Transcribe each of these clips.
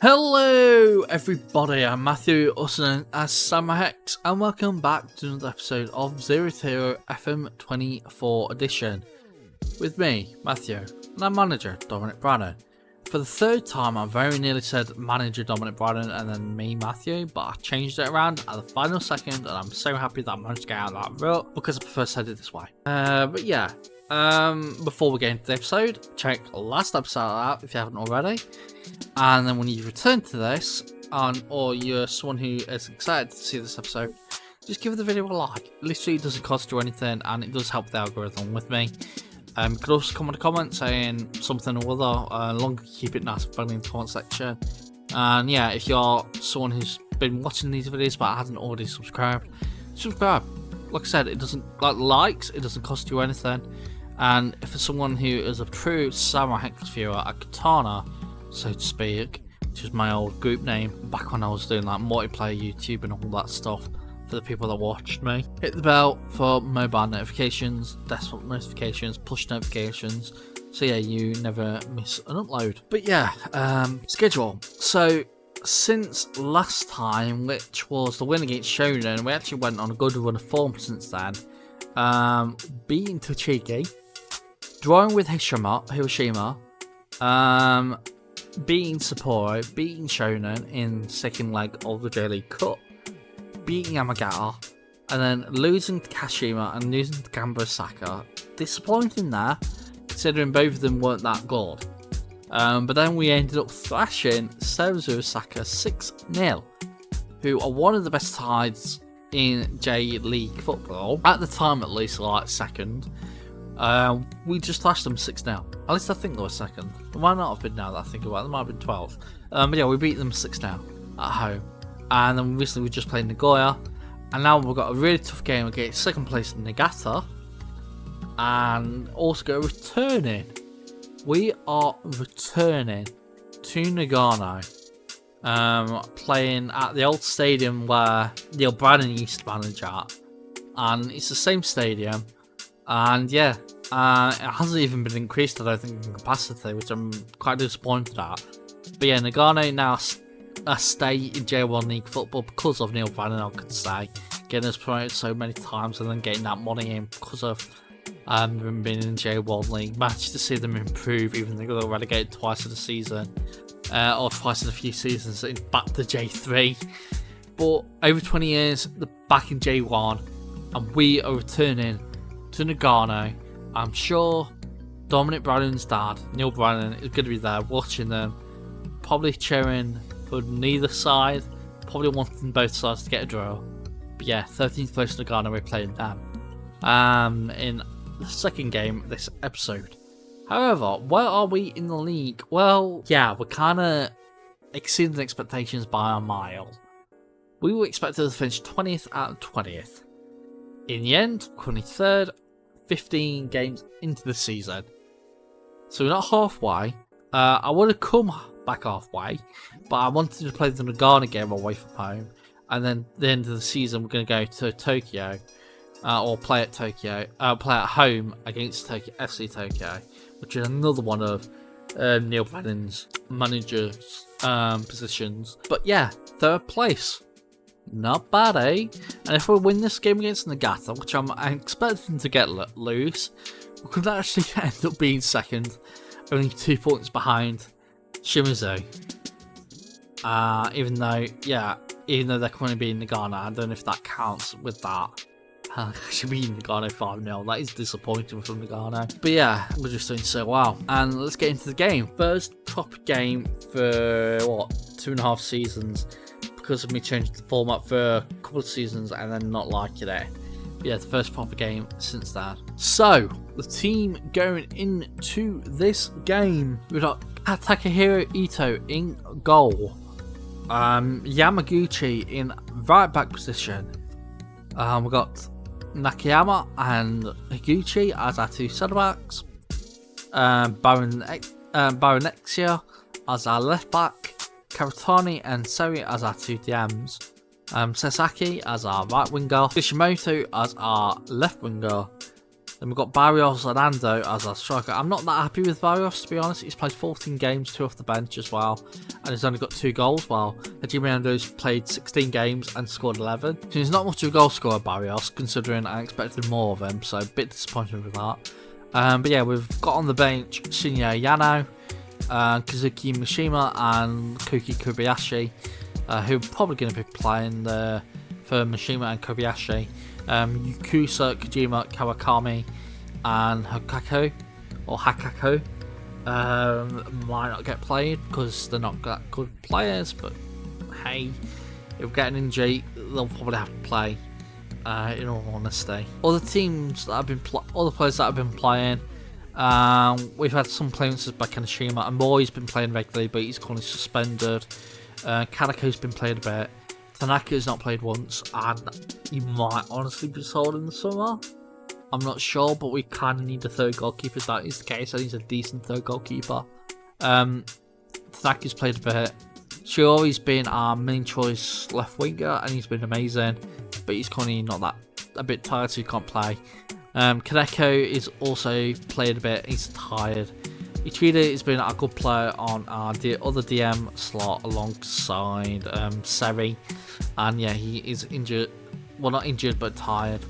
Hello everybody, I'm Matthew, also known as SamuraiHex, and welcome back to another episode of Zero to Hero FM24 edition. With me, Matthew, and our manager, Dominic Brannan. For the third time, I very nearly said manager Dominic Brannan and then me, Matthew, but I changed it around at the final second, and I'm so happy that I managed to get out of that route because I prefer to say it this way. Before we get into the episode, check last episode out if you haven't already. And then when you return to this, or you're someone who is excited to see this episode, just give the video a like. It literally doesn't cost you anything, and it does help the algorithm with me. You could also comment a comment saying something or other, long keep it nice and friendly in the comment section. And yeah, if you're someone who's been watching these videos but hasn't already subscribed, subscribe. Like I said, it doesn't likes, it doesn't cost you anything. And if it's someone who is a true SamuraiHex viewer, a katana, so to speak, which is my old group name back when I was doing like multiplayer YouTube and all that stuff for the people that watched me. Hit the bell for mobile notifications, desktop notifications, push notifications, so yeah, you never miss an upload. But yeah, schedule. So since last time, which was the win against Shonen, we actually went on a good run of form since then. Beating Tochigi, drawing with Hiroshima, beating Sapporo, beating Shonen in second leg of the J League Cup, beating Yamagata, and then losing to Kashima and losing to Gamba Osaka. Disappointing there, considering both of them weren't that good. But then we ended up thrashing Cerezo Osaka 6-0, who are one of the best sides in J League football, at the time at least, like second. We just thrashed them 6-0. At least I think they were second. They might not have been now that I think about it. They might have been 12. But yeah, we beat them 6-0 at home. And then recently we just played Nagoya. And now we've got a really tough game against second place Niigata. And also returning. We are returning to Nagano. Playing at the old stadium where Neil Brannan used to manage at. And it's the same stadium. And yeah, it hasn't even been increased, I don't think, in capacity, which I'm quite disappointed at. But yeah, Nagano now stay in J1 League football because of Neil Brannan, I could say. Getting us promoted so many times and then getting that money in because of them being in J1 League. Managed to see them improve, even though they got relegated twice in the season. Or twice in a few seasons, back to J3. But over 20 years, they're back in J1, and we are returning to Nagano. I'm sure Dominic Brannan's dad, Neil Brannan, is going to be there watching them, probably cheering for neither side, probably wanting both sides to get a draw. But yeah, 13th place Nagano, we're playing them in the second game of this episode. However, where are we in the league? Well, yeah, we're kind of exceeding expectations by a mile. We were expected to finish 20th out of 20th. In the end, 23rd, 15 games into the season. So we're not halfway. I would have come back halfway, but I wanted to play the Nagano game away from home. And then at the end of the season, we're going to go to Tokyo. Or play at Tokyo. Play at home against FC Tokyo, which is another one of Neil Brannan's manager's positions. But yeah, third place. Not bad, eh? And if we win this game against Niigata, which I'm expecting to get loose, we could actually end up being second, only 2 points behind Shimizu. Even though they're currently beating Nagano, I don't know if that counts with that. Actually beating Nagano 5-0, that is disappointing from Nagano. But yeah, we're just doing so well. And let's get into the game. First top game for, 2.5 seasons. Because of me changing the format for a couple of seasons and then not liking it. But yeah, the first proper game since that. So, the team going into this game. We've got Takahiro Ito in goal. Yamaguchi in right back position. We've got Nakayama and Higuchi as our two centre backs. Baronexia as our left back. Karatani and Seri as our two DMs. Sasaki as our right winger. Kishimoto as our left winger. Then we've got Barrios and Ando as our striker. I'm not that happy with Barrios, to be honest. He's played 14 games, 2 off the bench as well, and he's only got 2 goals, while Journeyman Ando's played 16 games and scored 11. So he's not much of a goal scorer, Barrios, considering I expected more of him, so a bit disappointed with that. But yeah, we've got on the bench Shinya Yano, Kazuki Mishima and Koki Kobayashi, who are probably going to be playing for Mishima and Kobayashi. Yukusa, Kojima, Kawakami and Hakako might not get played because they're not that good players, but hey, if we get an injury they'll probably have to play, in all honesty. Other teams that have been other players that have been playing, we've had some appearances by Kaneshima, and Moi's been playing regularly but he's currently suspended. Kanako's been played a bit. Tanaka's not played once, and he might honestly be sold in the summer. I'm not sure, but we kind of need a third goalkeeper if that is the case. I think he's a decent third goalkeeper. Tanaka's played a bit. Shiori's been our main choice left winger, and he's been amazing, but he's currently not that, a bit tired, so he can't play. Kaneko is also played a bit, he's tired. Uchida has been a good player on our other DM slot alongside Seri, and yeah, he is injured, well not injured but tired.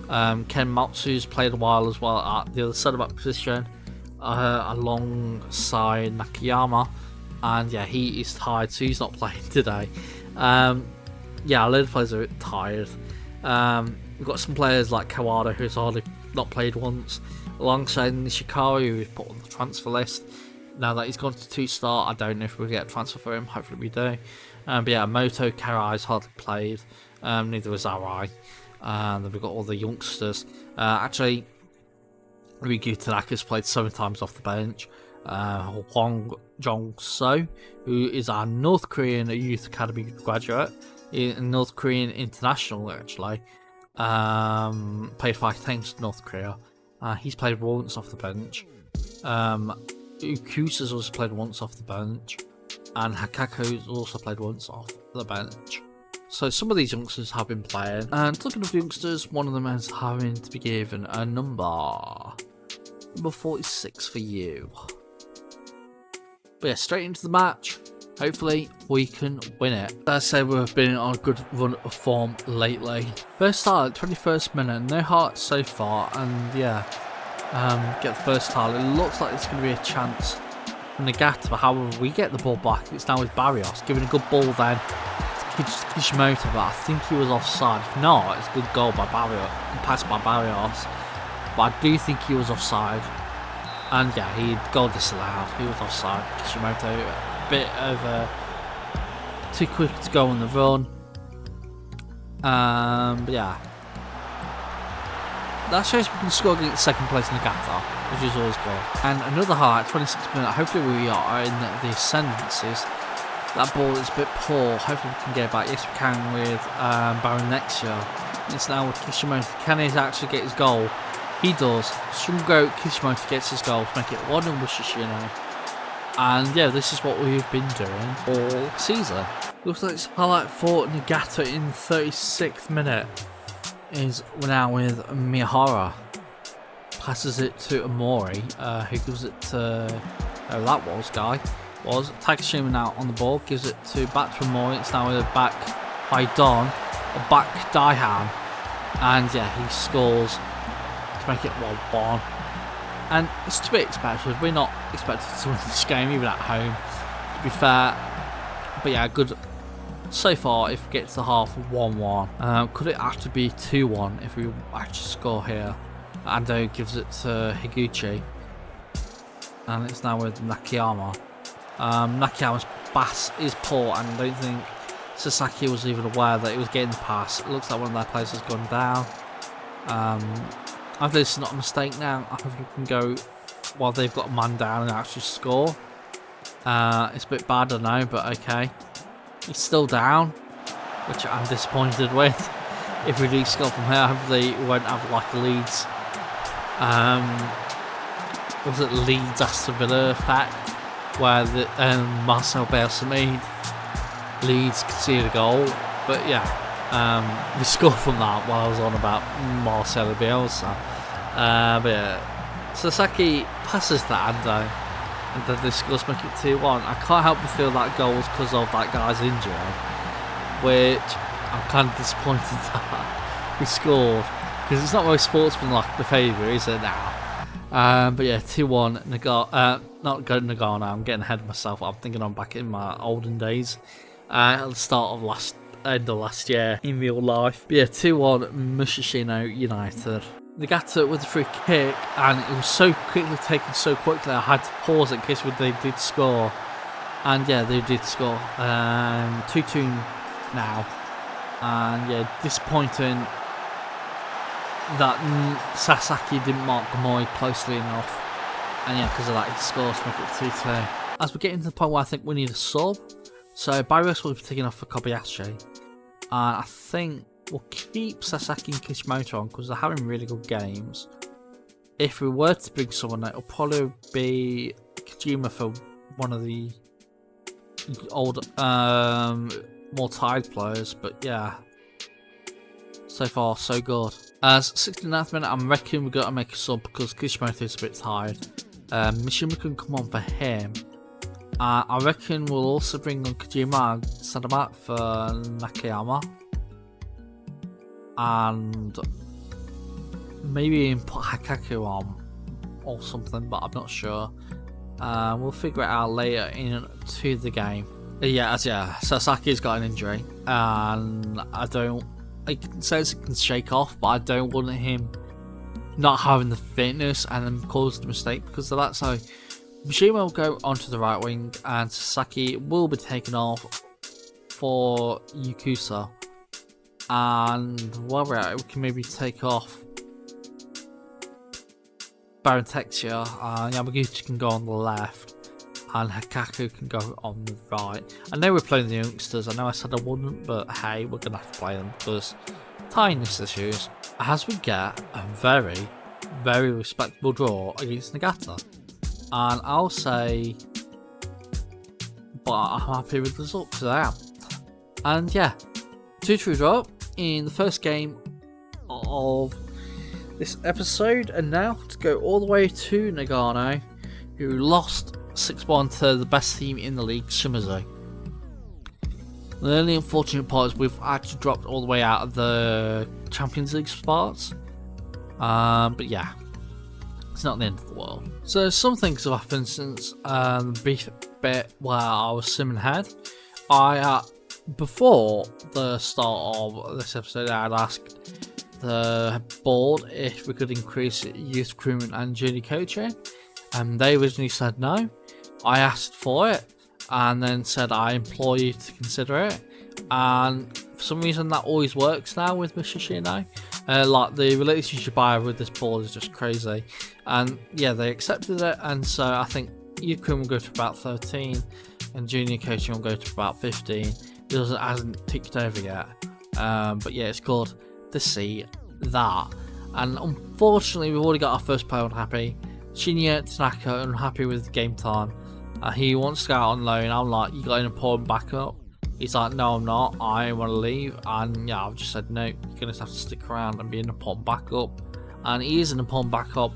Ken Matsu's played a while as well at the other centre back position, alongside Nakayama, and yeah, he is tired, so he's not playing today. Yeah, a lot of players are tired. We've got some players like Kawada who's hardly not played once, alongside Nishikawa, who we've put on the transfer list. Now that he's gone to 2-star, I don't know if we'll get a transfer for him, hopefully we do. But yeah, Moto Karai's hardly played, neither was Arai. Then we've got all the youngsters. Actually, Ryu Tanaka's played 7 times off the bench. Hwang Jong-so, who is our North Korean Youth Academy graduate, North Korean international actually, played 5 times for North Korea. He's played once off the bench. Ukusa's also played once off the bench, and Hakako's also played once off the bench. So some of these youngsters have been playing, and looking at the youngsters, one of them is having to be given a number 46 for you. But yeah, straight into the match. Hopefully we can win it. As I say, we've been on a good run of form lately. First start at 21st minute, no hearts so far, and yeah, get the first tile. It looks like it's going to be a chance from Nagata, but however we get the ball back, it's now with Barrios, giving a good ball then to Kishimoto, but I think he was offside. If not, it's a good goal by Barrios, passed by Barrios, but I do think he was offside. And yeah, he goal disallowed, he was offside. Kishimoto, a bit over too quick to go on the run. But yeah, that shows we can score against second place Nagata, which is always good. And another highlight, 26th minute, hopefully we are in the ascendancies. That ball is a bit poor, hopefully we can get it back. Yes we can with Baron Nexia. It's now with Kishimoto. Can he actually get his goal? He does. Shungo Kishimoto gets his goal to make it 1-0 Musashino. And yeah, this is what we've been doing all season. Looks like it's highlight for Nagata in 36th minute. Is now with Miyahara. Passes it to Amori, who gives it to that was Takashima now on the ball, gives it back to Amori. It's now with a back by Don, a back Daihan, and yeah, he scores to make it 1-1. And it's to be expected. We're not expected to win this game even at home, to be fair. But yeah, good so far. If we get to the half, 1-1. Could it actually be 2-1 if we actually score here? Ando gives it to Higuchi, and it's now with Nakayama. Nakayama's pass is poor, and I don't think Sasaki was even aware that he was getting the pass. It looks like one of their players has gone down. I think this is not a mistake now. I think we can go while they've got a man down and actually score. It's a bit bad, I know, but okay. He's still down, which I'm disappointed with. If we do score from here, hopefully we won't have like Leeds. Was it Leeds Aston Villa effect, where the Marcel Bielsa made Leeds concede a goal? But yeah, we scored from that while I was on about Marcelo Bielsa. But yeah, Sasaki passes that Ando, and then they score to make it 2-1. I can't help but feel that goal was because of that guy's injury, which I'm kind of disappointed that he scored, because it's not very sportsmanlike behaviour, is it now? But yeah, 2-1. Not Nagano. I'm getting ahead of myself. I'm thinking I'm back in my olden days, at the start of end of last year in real life. But yeah, 2-1 Musashino United. Nagata with the free kick, and it was so quickly taken so quickly I had to pause it in case they did score. And yeah, they did score. 2-2 now. And yeah, disappointing that Sasaki didn't mark Gamori closely enough. And yeah, because of that, he scores to make it 2-2. As we're getting to the point where I think we need a sub, so Barrios will be taking off for Kobayashi. And I think we'll keep Sasaki and Kishimoto on because they're having really good games. If we were to bring someone, it'll probably be Kojima for one of the old, more tired players. But yeah, so far so good. As 69th minute, I'm reckoning we're going to make a sub because Kishimoto is a bit tired. Mishima can come on for him. I reckon we'll also bring on Kojima and send him out for Nakayama. And maybe even put Hakaku on or something, but I'm not sure. We'll figure it out later into the game. Sasaki's got an injury, and I can say it can shake off, but I don't want him not having the fitness and then cause the mistake because of that. So Mishima will go onto the right wing, and Sasaki will be taken off for Yakuza. And while we're at it, we can maybe take off Baron Texia, and Yamaguchi can go on the left, and Hikaku can go on the right. I know we're playing the youngsters, I know I said I wouldn't, but hey, we're going to have to play them because tiredness issues. As we get a very, very respectable draw against Nagata. And I'll say, but I'm happy with the result because I am. And yeah, 2-2 draw in the first game of this episode, and now to go all the way to Nagano, who lost 6-1 to the best team in the league, Shimizu. The only unfortunate part is we've actually dropped all the way out of the Champions League spots. But yeah, it's not the end of the world. So some things have happened since the brief bit where I was simming ahead. Before the start of this episode, I had asked the board if we could increase youth recruitment and junior coaching, and they originally said no. I asked for it and then said I implore you to consider it, and for some reason that always works now with Musashino. Like the relationship I have with this board is just crazy, and yeah, they accepted it, and so I think youth recruitment will go to about 13 and junior coaching will go to about 15. It hasn't ticked over yet, but yeah, it's good to see that. And unfortunately, we've already got our first player unhappy. Shinya Tanaka unhappy with game time. He wants to go out on loan. I'm like, you got an important backup? He's like, no, I'm not. I want to leave. And yeah, I've just said no. You're gonna have to stick around and be an important backup. And he is an important backup,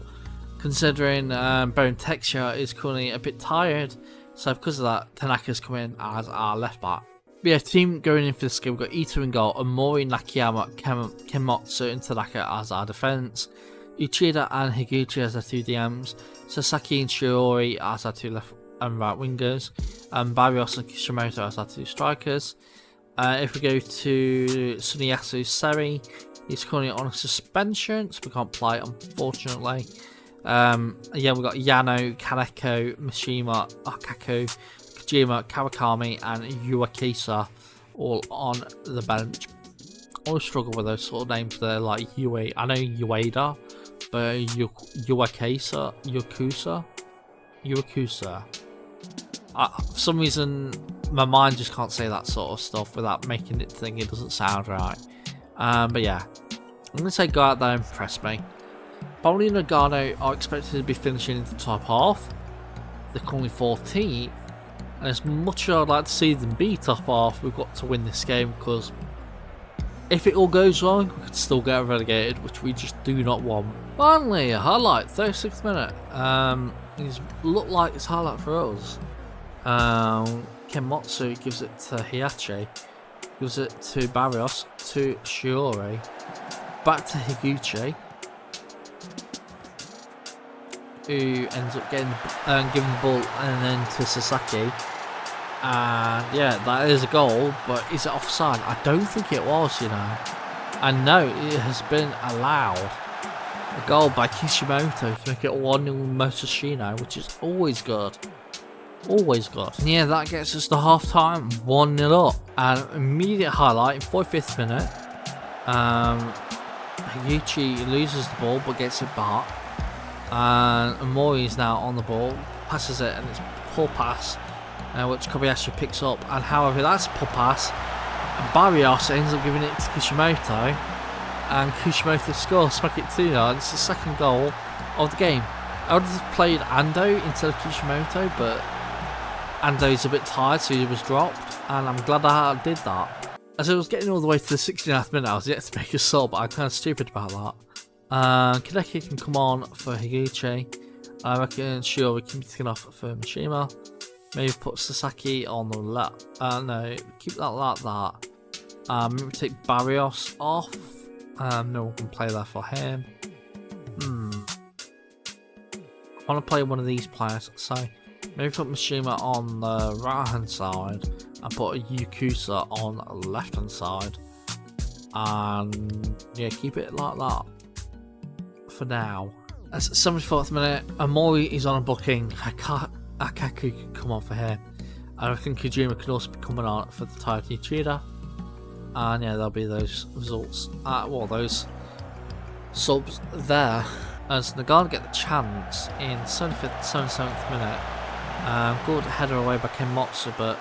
considering Baron Texia is currently a bit tired. So because of that, Tanaka's come in as our left back. But yeah, team going in for this game, we've got Ito in goal, Amori, Nakayama, Kenmotsu and Tanaka as our defence, Uchida and Higuchi as our two DMs, Sasaki and Shiori as our two left and right wingers, and Barrios and Kishimoto as our two strikers. If we go to Suniyasu Seri, he's currently on a suspension, so we can't play, unfortunately. Yeah, we've got Yano, Kaneko, Mishima, Akaku, Kojima, Kawakami and Yuakisa all on the bench. I always struggle with those sort of names there, like Yue. I know Ueda, but Yuakisa, Yuakusa. For some reason, my mind just can't say that sort of stuff without making it think it doesn't sound right. But yeah, I'm going to say go out there and impress me. Bowley and Nagano are expected to be finishing in the top half. They're currently 14th. And as much as I'd like to see them be top half, we've got to win this game, because if it all goes wrong, we could still get relegated, which we just do not want. Finally, a highlight, 36th minute. He's looked like it's highlight for us. Kenmotsu gives it to Hiachi, gives it to Barrios, to Shiori, back to Higuchi, who ends up getting giving the ball and then to Sasaki. And yeah, that is a goal, but is it offside? I don't think it was, you know. And no, it has been allowed. A goal by Kishimoto to make it 1-0 Musashino, which is always good. Always good. And yeah, that gets us to half time, 1-0 up. And immediate highlight in 45th minute. Higuchi loses the ball but gets it back. And Amori is now on the ball, passes it, and it's a poor pass, which Kobayashi picks up. And however, that's a poor pass. And Barrios ends up giving it to Kishimoto. And Kishimoto scores to make it 2-0. It's the second goal of the game. I would have played Ando instead of Kishimoto, but Ando's a bit tired, so he was dropped. And I'm glad I did that. As I was getting all the way to the 69th minute, I was yet to make a sub, but I'm kind of stupid about that. Kadeki can come on for Higuchi. I reckon Shiori can be taken off for Mishima. Maybe put Sasaki on the left. No, keep that like that. Maybe take Barrios off. No one can play there for him. I want to play one of these players, so maybe put Mishima on the right hand side and put a Yakuza on the left hand side. And yeah, keep it like that for now. At 74th minute, Amori is on a booking. Akaku can come on for him. I reckon Kojima can also be coming on for the tired Uchida. And yeah, there'll be those results. Well, those subs there. As Nagano get the chance in 77th minute. Good header away by Kenmotsu, but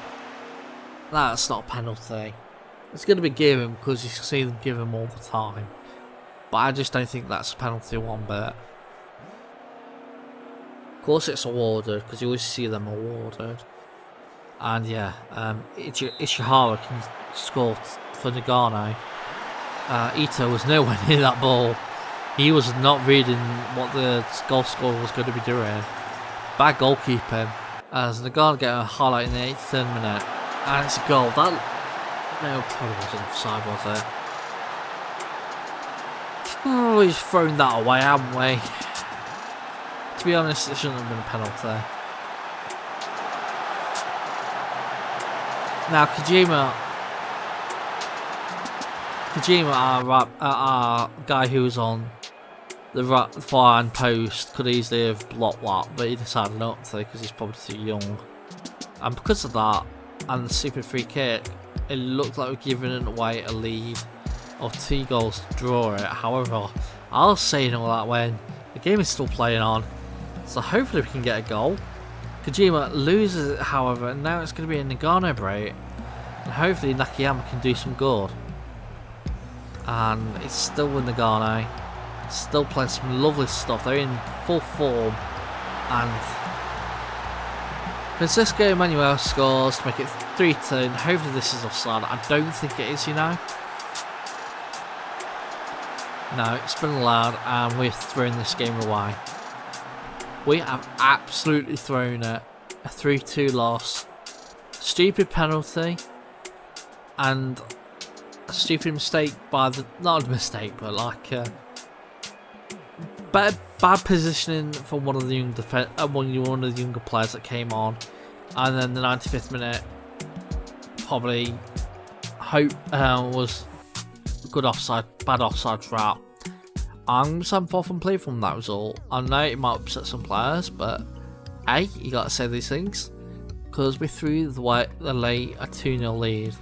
that's not a penalty. It's going to be given because you see them give them all the time. But I just don't think that's a penalty one bit. Of course it's awarded because you always see them awarded. And yeah, Ishihara can score for Nagano. Ito was nowhere near that ball. He was not reading what the goal scorer was going to be doing. Bad goalkeeping. As Nagano get a highlight in the 83rd minute. And it's a goal. That no, probably wasn't offside, was it? Oh, we've thrown that away, haven't we? To be honest, it shouldn't have been a penalty. Now, Kojima, our guy who was on the right far-hand post, could easily have blocked that, but he decided not to because he's probably too young. And because of that, and the stupid free kick, it looked like we're giving away a lead of 2 goals to draw it. However, I was saying all that when the game is still playing on, so hopefully we can get a goal. Kojima loses it, however, and now it's going to be a Nagano break, and hopefully Nakayama can do some good. And it's still with Nagano, still playing some lovely stuff. They're in full form, and Francisco Manuel scores to make it 3-2, and hopefully this is offside. I don't think it is, you know. No, it's been allowed, and we've thrown this game away. We have absolutely thrown it. A 3-2 loss. Stupid penalty. And a stupid mistake by the... Not a mistake, but like... bad positioning for one of the younger players that came on. And then the 95th minute... Probably... was... Good offside. Bad offside trap. I'm just having fun play from that result. I know it might upset some players, but hey, you gotta say these things. Because we threw the late a 2-0 lead.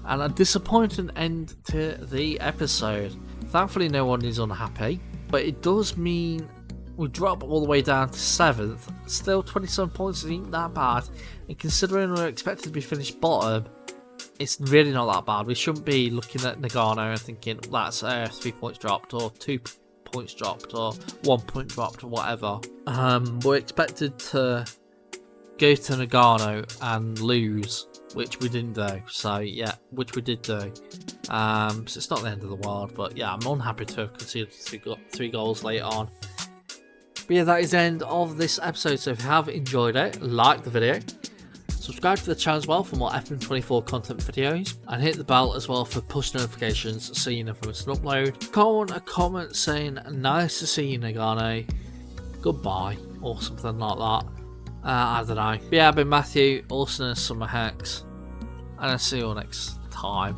And a disappointing end to the episode. Thankfully no one is unhappy. But it does mean we drop all the way down to 7th. Still 27 points isn't that bad. And considering we're expected to be finished bottom, it's really not that bad. We shouldn't be looking at Nagano and thinking that's 3 points dropped or 2 points dropped or 1 point dropped or whatever. We're expected to go to Nagano and lose, which we didn't do. So yeah, which we did do. So it's not the end of the world, but yeah, I'm unhappy to have conceded three goals late on. But yeah, that is the end of this episode. So if you have enjoyed it, like the video, subscribe to the channel as well for more FM24 content videos, and hit the bell as well for push notifications so you never miss an upload. Comment a comment saying nice to see you, Nagano, goodbye, or something like that. I don't know. But yeah, I've been Matthew, also known as SamuraiHex, and I'll see you all next time.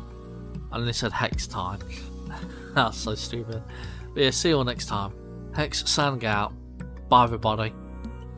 And they said Hex time. That's so stupid. But yeah, see you all next time. Hex signing out. Bye everybody.